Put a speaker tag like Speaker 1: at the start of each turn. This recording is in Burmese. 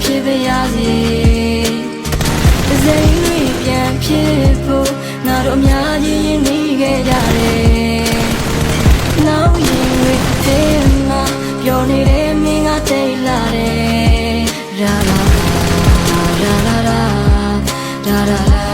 Speaker 1: ဖြစ်ပါရစေ။စိတ်တွေပြန်ဖြစ်ဖို့ငါတို့အများကြီးရင်းနှီးခဲ့ကြတယ်။နောက်ရင်တွေအသေးမှပြောနေတဲ့မင်းကတိတ်လာတယ်။ဒါလာဒါလာဒါဒါဒါ